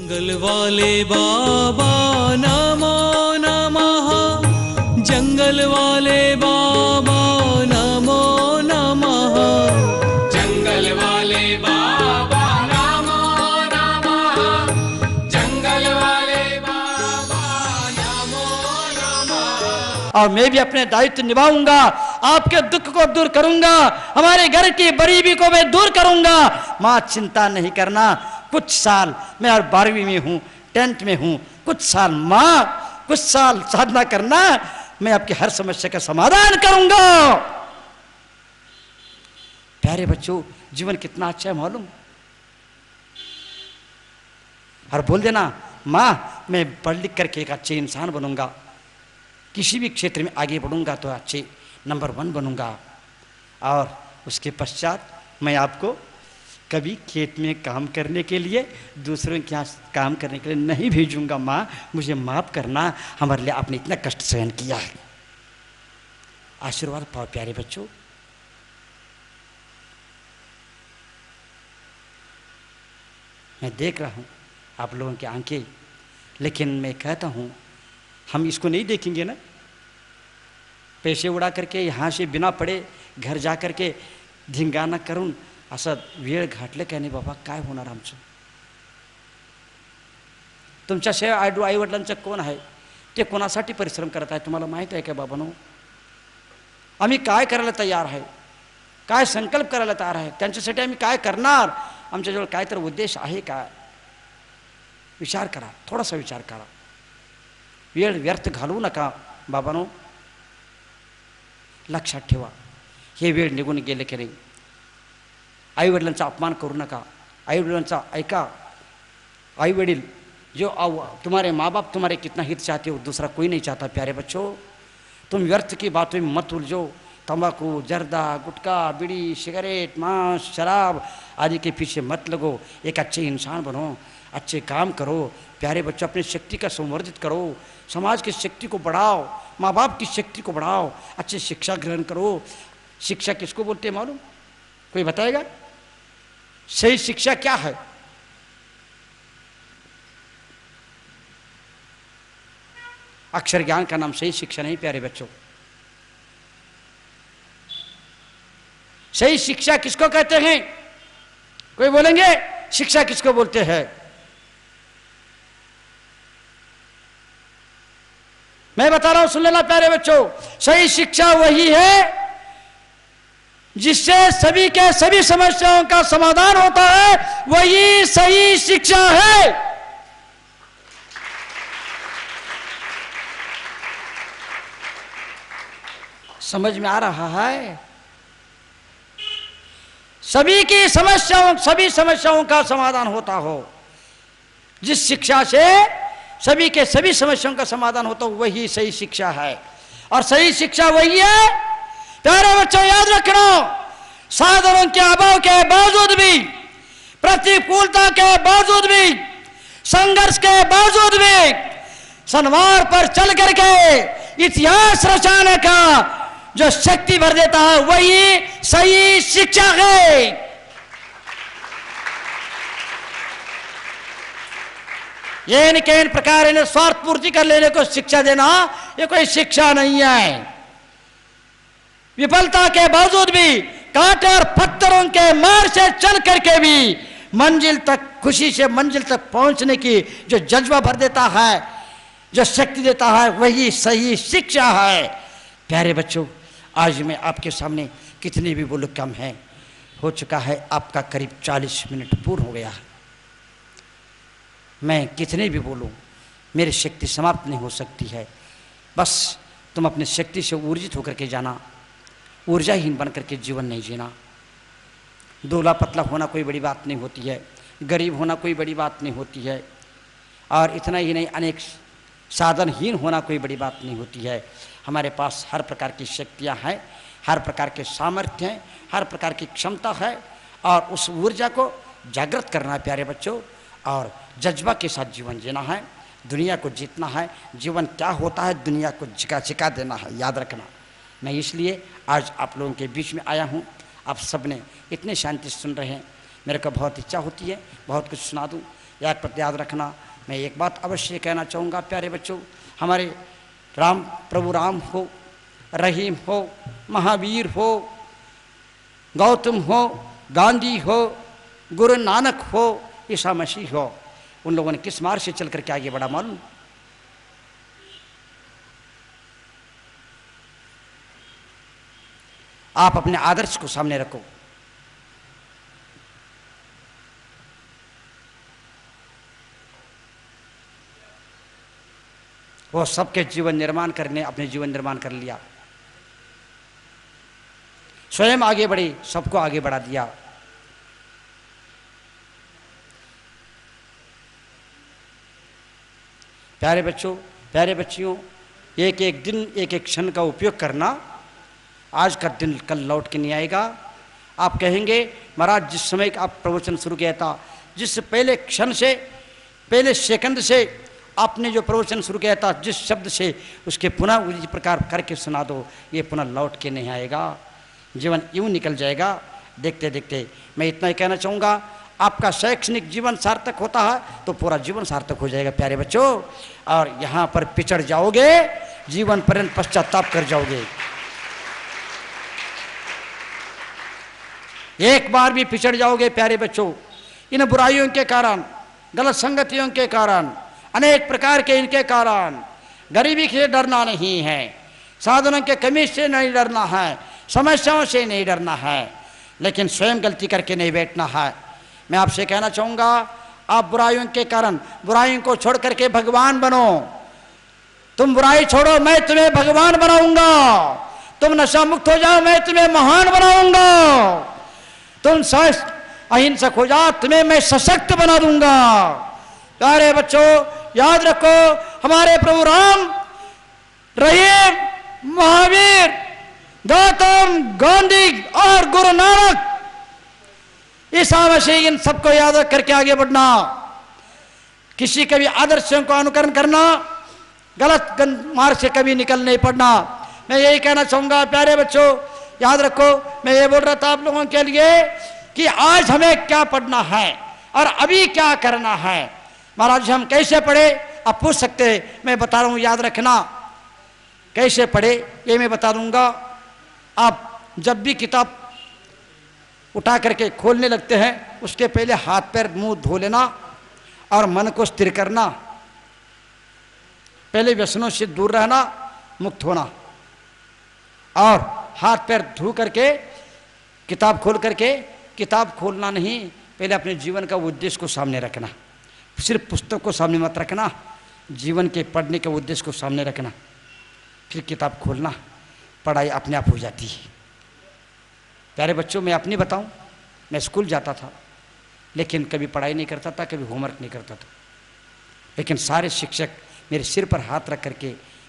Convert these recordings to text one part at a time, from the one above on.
जंगल वाले बाबा नमो नमः, जंगल वाले बाबा नमो नमः, जंगल वाले बाबा नमो नमः, जंगल वाले बाबा नमो नमः। और मैं भी अपने दायित्व निभाऊंगा, आपके दुख को दूर करूंगा, हमारे घर की गरीबी को मैं दूर करूंगा। माँ चिंता नहीं करना, कुछ साल मैं और 12वीं में हूँ, 10th में हूँ, कुछ साल माँ, कुछ साल साधना करना, मैं आपकी हर समस्या का समाधान करूंगा। प्यारे बच्चों, जीवन कितना अच्छा है मालूम। और बोल देना माँ मैं पढ़ लिख करके एक अच्छे इंसान बनूंगा, किसी भी क्षेत्र में आगे बढ़ूंगा तो अच्छे नंबर 1 बनूंगा। और उसके पश्चात मैं आपको कभी खेत में काम करने के लिए, दूसरों के यहाँ काम करने के लिए नहीं भेजूंगा। माँ मुझे माफ़ करना, हमारे लिए आपने इतना कष्ट सहन किया है। आशीर्वाद पाओ प्यारे बच्चों। मैं देख रहा हूँ आप लोगों की आंखें, लेकिन मैं कहता हूँ हम इसको नहीं देखेंगे ना। पैसे उड़ा करके यहाँ से बिना पडे घर जा करके धिंगाणा करून असं वेळ घातलं काय नाही बाबा, काय होणार आमचं? तुमच्याशिवाय आई वडिलांचं कोण आहे? ते कोणासाठी परिश्रम करत आहे तुम्हाला माहीत आहे का बाबांनो? आम्ही काय करायला तयार आहे, काय संकल्प करायला तयार आहे, त्यांच्यासाठी आम्ही काय करणार? आमच्याजवळ काय तर उद्देश आहे का? विचार करा, थोडासा विचार करा, वेळ व्यर्थ घालवू नका बाबांनो. लक्षात ठेवा, हे वेळ निघून गेले की नाही. आईवडिलांचा अपमान करू नका, आईवडिलांचा ऐका. आईवडिल जो तुम्हारे माँ बाप तुम्हारे कितना हित चाहते हो, दूसरा कोई नहीं चाहता. प्यारे बच्चों, तुम व्यर्थ की बातों में मत उलझो. तंबाकू, जर्दा, गुटखा, बीड़ी, सिगरेट, मांस, शराब आदि के पीछे मत लगो. एक अच्छे इंसान बनो, अच्छे काम करो. प्यारे बच्चों, अपनी शक्ति का संवर्धित करो, समाज की शक्ति को बढ़ाओ, माँ बाप की शक्ति को बढ़ाओ, अच्छी शिक्षा ग्रहण करो. शिक्षा किसको बोलते हैं मालूम? कोई बताएगा? सही शिक्षा क्या है? अक्षर ज्ञान का नाम सही शिक्षा नहीं प्यारे बच्चों. सही शिक्षा किसको कहते हैं? कोई बोलेंगे शिक्षा किसको बोलते हैं? मैं बता रहा हूं, सुन लेना प्यारे बच्चों. सही शिक्षा वही है जिससे सभी के सभी समस्याओं का समाधान होता है, वही सही शिक्षा है. समझ में आ रहा है? सभी की समस्याओं, सभी समस्याओं का समाधान होता हो, जिस शिक्षा से सभी के सभी समस्याओं का समाधान होता हो, वही सही शिक्षा है. और सही शिक्षा वही है, प्यारे बच्चों याद रखना, साधनों के अभाव के बावजूद भी, प्रतिकूलता के बावजूद भी, संघर्ष के बावजूद भी सन्मार्ग पर चल करके इतिहास रचाने का जो शक्ति भर देता है, वही सही शिक्षा है. ये न कई प्रकार इन्हें स्वार्थ पूर्ति कर लेने को शिक्षा देना, ये कोई शिक्षा नहीं है. विफलता के बावजूद भी, कांटे और पत्थरों के मार से चल करके भी मंजिल तक, खुशी से मंजिल तक पहुंचने की जो जज्बा भर देता है, जो शक्ति देता है, वही सही शिक्षा है. प्यारे बच्चों, आज मैं आपके सामने कितनी भी बोलूं कम है. हो चुका है आपका करीब 40 मिनट पूर्ण हो गया है. मैं कितने भी बोलूं, मेरी शक्ति समाप्त नहीं हो सकती है. बस तुम अपनी शक्ति से ऊर्जित होकर के जाना. ऊर्जाहीन बन करके जीवन नहीं जीना. दूल्हा पतला होना कोई बड़ी बात नहीं होती है, गरीब होना कोई बड़ी बात नहीं होती है, और इतना ही नहीं, अनेक साधनहीन होना कोई बड़ी बात नहीं होती है. हमारे पास हर प्रकार की शक्तियाँ हैं, हर प्रकार के सामर्थ्य हैं, हर प्रकार की क्षमता है, और उस ऊर्जा को जागृत करना है प्यारे बच्चों, और जज्बा के साथ जीवन जीना है. दुनिया को जीतना है. जीवन क्या होता है, दुनिया को सिखा देना है, याद रखना. मैं इसलिए आज आप लोगों के बीच में आया हूँ. आप सब ने इतने शांति सुन रहे हैं, मेरे को बहुत इच्छा होती है बहुत कुछ सुना दूँ, याद रखना। मैं एक बात अवश्य कहना चाहूँगा प्यारे बच्चों, हमारे राम, प्रभु राम हो, रहीम हो, महावीर हो, गौतम हो, गांधी हो, गुरु नानक हो, ईसा मसीह हो, उन लोगों ने किस मार्ग से चल करके आगे बढ़ा मालूम? आप अपने आदर्श को सामने रखो। वो सबके जीवन निर्माण करने अपने जीवन निर्माण कर लिया, स्वयं आगे बढ़े, सबको आगे बढ़ा दिया। प्यारे बच्चों, प्यारे बच्चियों, एक एक दिन, एक एक क्षण का उपयोग करना। आज का दिन कल लौट के नहीं आएगा। आप कहेंगे महाराज जिस समय आप प्रवचन शुरू किया था, जिस पहले क्षण से, पहले सेकंड से आपने जो प्रवचन शुरू किया था, जिस शब्द से, उसके पुनः उसी प्रकार करके सुना दो, ये पुनः लौट के नहीं आएगा। जीवन यूं निकल जाएगा देखते देखते। मैं इतना ही कहना चाहूँगा, आपका शैक्षणिक जीवन सार्थक होता है तो पूरा जीवन सार्थक हो जाएगा प्यारे बच्चों। और यहाँ पर पिछड़ जाओगे, जीवन पर्यंत पश्चाताप कर जाओगे। एक बार भी पिछड़ जाओगे प्यारे बच्चों, इन बुराइयों के कारण, गलत संगतियों के कारण, अनेक प्रकार के इनके कारण। गरीबी से डरना नहीं है, साधनों के कमी से नहीं डरना है, समस्याओं से नहीं डरना है, लेकिन स्वयं गलती करके नहीं बैठना है। मैं आपसे कहना चाहूँगा, आप बुराइयों के कारण, बुराइयों को छोड़ करके भगवान बनो। तुम बुराई छोड़ो, मैं तुम्हें भगवान बनाऊंगा। तुम नशा मुक्त हो जाओ, मैं तुम्हें महान बनाऊंगा। तुम अहिंसक हो जाओ, तुम्हें मैं सशक्त बना दूंगा। प्यारे बच्चों याद रखो, हमारे प्रभु राम, रहीम, महावीर, गौतम, गांधी और गुरु नानक, ईसा मसीह, इन सबको याद रख करके आगे बढ़ना। किसी के भी आदर्शों को अनुकरण करना, गलत मार्ग से कभी निकल नहीं पड़ना। मैं यही कहना चाहूँगा प्यारे बच्चों, याद रखो। मैं ये बोल रहा था आप लोगों के लिए कि आज हमें क्या पढ़ना है और अभी क्या करना है। महाराज हम कैसे पढ़े आप पूछ सकते हैं, मैं बता रहा हूँ, याद रखना। कैसे पढ़े ये मैं बता दूंगा। आप जब भी किताब उठा करके खोलने लगते हैं, उसके पहले हाथ पैर मुंह धो लेना और मन को स्थिर करना। पहले व्यसनों से दूर रहना, मुक्त होना, और हाथ पैर धो करके किताब खोल करके, किताब खोलना नहीं, पहले अपने जीवन का उद्देश्य को सामने रखना। सिर्फ पुस्तक को सामने मत रखना, जीवन के पढ़ने के उद्देश्य को सामने रखना, फिर किताब खोलना। पढ़ाई अपने आप हो जाती है। प्यारे बच्चों मैं अपनी बताऊं, मैं स्कूल जाता था लेकिन कभी पढ़ाई नहीं करता था, कभी होमवर्क नहीं करता था, लेकिन सारे शिक्षक मेरे सिर पर हाथ रख करके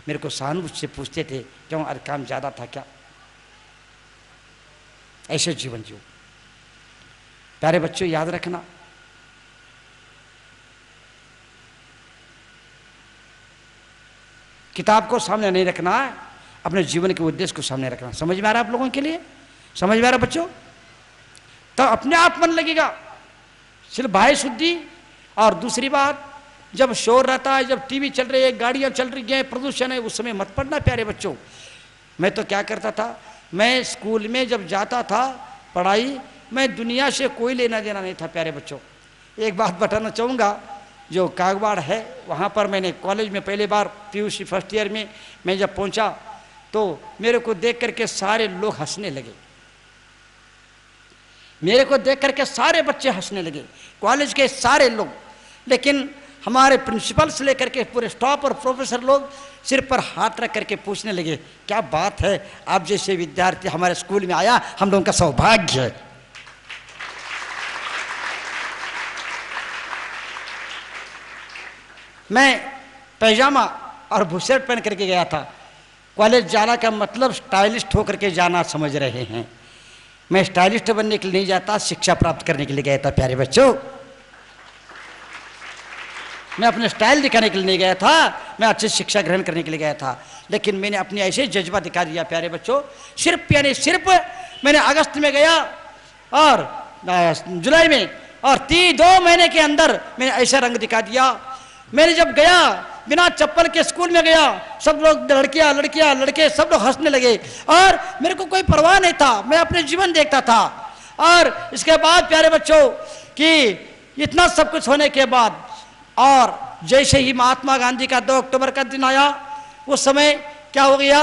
मेरे को सहानुभूति से पूछते थे, क्यों आज काम ज़्यादा था क्या? ऐसे जीवन जियो। प्यारे बच्चों याद रखना, किताब को सामने नहीं रखना है, अपने जीवन के उद्देश्य को सामने रखना। समझ में आ रहा है आप लोगों के लिए? समझ में आ रहा बच्चों? तो अपने आप मन लगेगा। सिर्फ बाह्य शुद्धि, और दूसरी बात, जब शोर रहता है, जब टीवी चल रही है, गाड़ियां चल रही हैं, प्रदूषण है, उस समय मत पढ़ना प्यारे बच्चों। मैं तो क्या करता था, मैं स्कूल में जब जाता था पढ़ाई, मैं दुनिया से कोई लेना देना नहीं था प्यारे बच्चों। एक बात बताना चाहूँगा, जो कागवाड़ है वहाँ पर मैंने कॉलेज में पहली बार पीयूसी फर्स्ट ईयर में मैं जब पहुँचा तो मेरे को देख करके सारे लोग हंसने लगे। मेरे को देख करके सारे बच्चे हंसने लगे, कॉलेज के सारे लोग। लेकिन हमारे प्रिंसिपल से लेकर के पूरे स्टाफ और प्रोफेसर लोग सिर पर हाथ रख करके पूछने लगे, क्या बात है, आप जैसे विद्यार्थी हमारे स्कूल में आया, हम लोगों का सौभाग्य है। मैं पैजामा और बुशर्ट पहन करके गया था। कॉलेज जाना का मतलब स्टाइलिस्ट होकर के जाना समझ रहे हैं। मैं स्टाइलिस्ट बनने के लिए नहीं जाता, शिक्षा प्राप्त करने के लिए गया था प्यारे बच्चों। मैं अपने स्टाइल दिखाने के लिए नहीं गया था, मैं अच्छी शिक्षा ग्रहण करने के लिए गया था। लेकिन मैंने अपने ऐसे जज्बा दिखा दिया प्यारे बच्चों। सिर्फ मैंने अगस्त में गया और जुलाई में और 2 महीने के अंदर मैंने ऐसा रंग दिखा दिया। मैंने जब गया बिना चप्पल के स्कूल में गया, सब लोग लड़कियां लड़कियां लड़के सब लोग हंसने लगे और मेरे को कोई परवाह नहीं था, मैं अपने जीवन देखता था। और इसके बाद प्यारे बच्चों कि इतना सब कुछ होने के बाद और जैसे ही महात्मा गांधी का 2 अक्टूबर का दिन आया, उस समय क्या हो गया,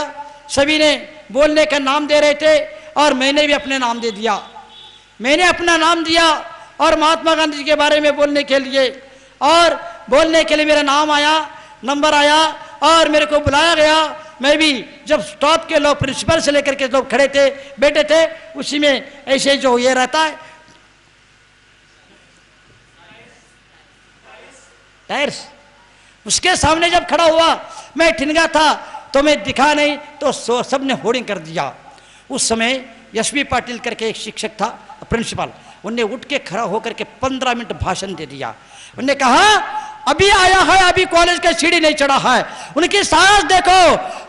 सभी ने बोलने का नाम दे रहे थे और मैंने भी अपने नाम दे दिया। मैंने अपना नाम दिया और महात्मा गांधी जी के बारे में बोलने के लिए, और बोलने के लिए मेरा नाम आया, नंबर आया और मेरे को बुलाया गया। मैं भी जब स्टॉप के लोग प्रिंसिपल से लेकर के लोग खड़े थे बैठे थे, उसी में ऐसे जो ये रहता है टायर्स, उसके सामने जब खड़ा हुआ, मैं ठिनगा था तो मैं दिखा नहीं तो सब ने होर्डिंग कर दिया। उस समय यशवी पाटिल करके एक शिक्षक था प्रिंसिपल, उनने उठ के खड़ा होकर के 15 मिनट भाषण दे दिया। उन्होंने कहा अभी आया है, अभी कॉलेज का सीढ़ी नहीं चढ़ा है, उनकी साहस देखो,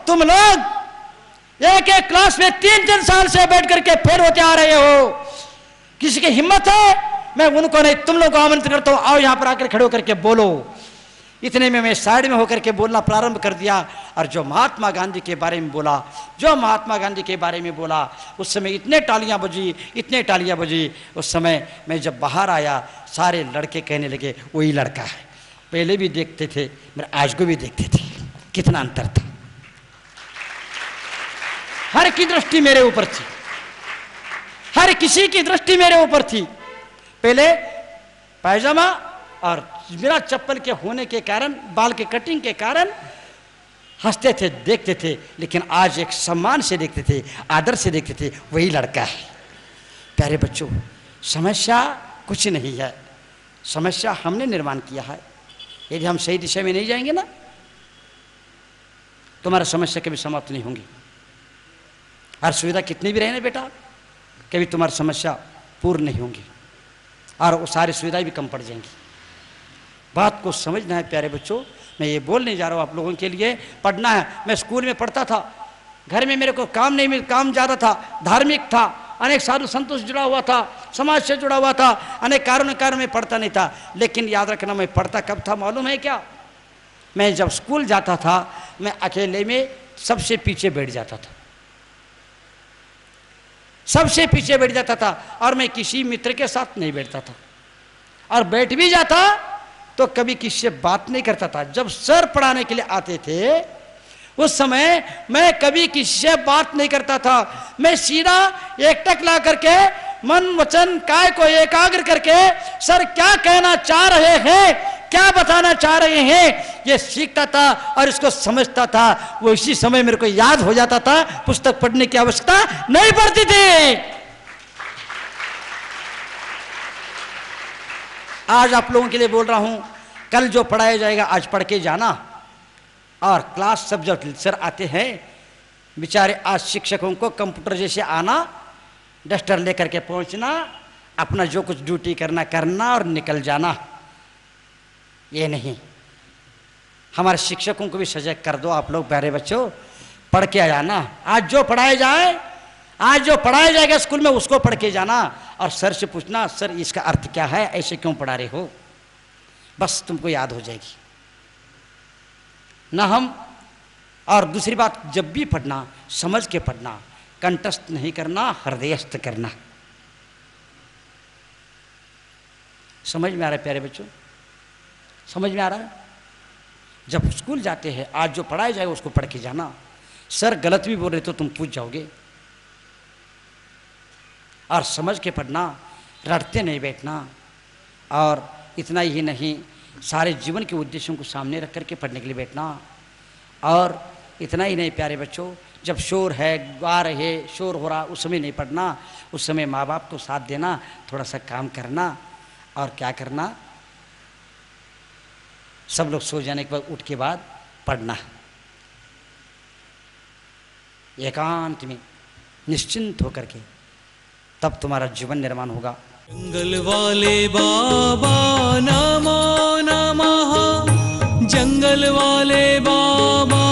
तुम लोग एक एक क्लास में 3-3 साल से बैठ करके फेल होते आ रहे हो, किसी की हिम्मत है? मैं उनको नहीं, तुम लोग को आमंत्रित करता हूं, आओ यहां पर आकर खड़े होकर के बोलो। इतने में मैं साइड में होकर के बोलना प्रारंभ कर दिया और जो महात्मा गांधी के बारे में बोला, जो महात्मा गांधी के बारे में बोला, उस समय इतने टालियां बजी, इतने टालियां बजी। उस समय मैं जब बाहर आया, सारे लड़के कहने लगे वही लड़का है, पहले भी देखते थे मेरे आज को भी देखते थे, कितना अंतर था। हर की दृष्टि मेरे ऊपर थी, हर किसी की दृष्टि मेरे ऊपर थी। पहले पायजामा और बिना चप्पल के होने के कारण, बाल के कटिंग के कारण हंसते थे, देखते थे, लेकिन आज एक सम्मान से देखते थे, आदर से देखते थे, वही लड़का है। प्यारे बच्चों, समस्या कुछ नहीं है, समस्या हमने निर्माण किया है। यदि हम सही दिशा में नहीं जाएंगे ना, तुम्हारा समस्या कभी समाप्त नहीं होंगी। हर सुविधा कितनी भी रहे ना बेटा, कभी तुम्हारी समस्या पूर्ण नहीं होंगी और वो सारी सुविधाएं भी कम पड़ जाएंगी। बात को समझना है प्यारे बच्चों। मैं ये बोल नहीं जा रहा हूँ आप लोगों के लिए, पढ़ना है। मैं स्कूल में पढ़ता था, घर में मेरे को काम नहीं मिल, काम ज़्यादा था, धार्मिक था, अनेक साधु संतों से जुड़ा हुआ था, समाज से जुड़ा हुआ था, अनेक कारण में पढ़ता नहीं था। लेकिन याद रखना, मैं पढ़ता कब था मालूम है क्या? मैं जब स्कूल जाता था, मैं अकेले में सबसे पीछे बैठ जाता था, सबसे पीछे बैठ जाता था और मैं किसी मित्र के साथ नहीं बैठता था, और बैठ भी जाता तो कभी किसी से बात नहीं करता था। जब सर पढ़ाने के लिए आते थे उस समय मैं कभी किसी से बात नहीं करता था, मैं सीधा एकटक ला करके मन वचन काय को एकाग्र करके सर क्या कहना चाह रहे हैं, क्या बताना चाह रहे हैं, ये सीखता था और इसको समझता था। वो इसी समय मेरे को याद हो जाता था, पुस्तक पढ़ने की आवश्यकता नहीं पड़ती थी। आज आप लोगों के लिए बोल रहा हूं, कल जो पढ़ाया जाएगा आज पढ़ के जाना। और क्लास सब जब सर आते हैं, बेचारे आज शिक्षकों को कंप्यूटर जैसे आना, डस्टर लेकर के पहुंचना, अपना जो कुछ ड्यूटी करना करना और निकल जाना, ये नहीं। हमारे शिक्षकों को भी सजग कर दो आप लोग प्यारे बच्चों, पढ़ के आ जाना। आज जो पढ़ाया जाए, आज जो पढ़ाया जाएगा स्कूल में उसको पढ़ के जाना और सर से पूछना, सर इसका अर्थ क्या है, ऐसे क्यों पढ़ा रहे हो, बस तुमको याद हो जाएगी ना। हम और दूसरी बात, जब भी पढ़ना समझ के पढ़ना, कंठस्थ नहीं करना, हृदयस्थ करना। समझ में आ रहा है प्यारे बच्चों, समझ में आ रहा है? जब स्कूल जाते हैं आज जो पढ़ाया जाएगा उसको पढ़ के जाना। सर गलत भी बोल रहे तो तुम पूछ जाओगे, और समझ के पढ़ना, रटते नहीं बैठना। और इतना ही नहीं, सारे जीवन के उद्देश्यों को सामने रख करके पढ़ने के लिए बैठना। और इतना ही नहीं प्यारे बच्चों, जब शोर है, गा रहे, शोर हो रहा, उस समय नहीं पढ़ना, उस समय माँ बाप को साथ देना, थोड़ा सा काम करना। और क्या करना, सब लोग सो जाने के बाद उठ के बाद पढ़ना, एकांत में निश्चिंत होकर के, तब तुम्हारा जीवन निर्माण होगा। जंगल वाले बाबा नमो नमः, जंगल वाले बाबा